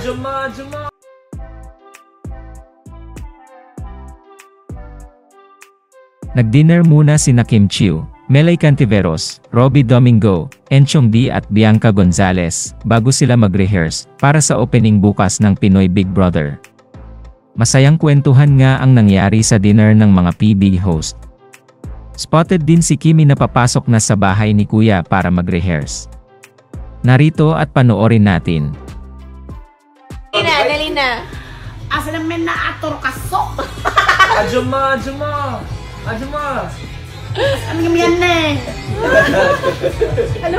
Ajuma, Ajuma. Nag-dinner muna sina Kim Chiu, Melay Cantiveros, Robbie Domingo, Enchong D at Bianca Gonzalez bago sila mag-rehearse para sa opening bukas ng Pinoy Big Brother. Masayang kwentuhan nga ang nangyari sa dinner ng mga PB host. Spotted din si Kimi na papasok na sa bahay ni Kuya para mag-rehearse. Narito at panoorin natin. Dali na. Asa naman na ator kasok. Ajuma, Ajuma. Ajuma. Ano yung yan na eh?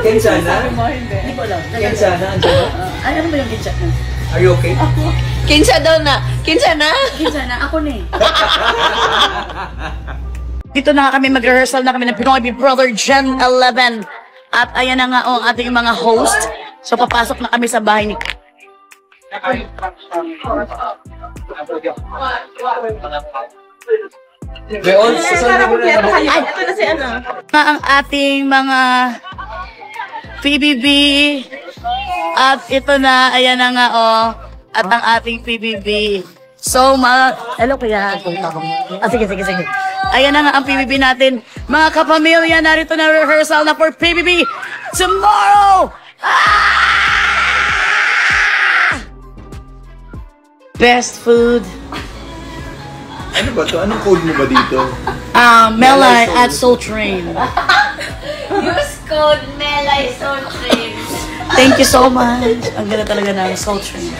Kensana? Hindi ko alam. Kensana, Ajuma. Ano ba yung kinsa na? Are you okay? Kinsa daw na. Kinsa na. Kinsa na? Ako na eh. Dito na kami mag-rehearsal na kami ng Pinoy Big Brother Gen 11. At ayan na nga ang ating mga host. So papasok na kami sa bahay ni... Beon, sasali ko na Ay, ito na si ano. Ang ating mga PBB. At ito na, ayan na nga at ang ating PBB. So, hello kuya. Sige. Ayan na nga ang PBB natin. Mga kapamilya, narito na rehearsal na for PBB tomorrow! Best food. Ano ba to? Anong code mo ba dito? Melay at Soul Train. Use code Melay Soul Train. Thank you so much. Ang ganda talaga ng Soul Train.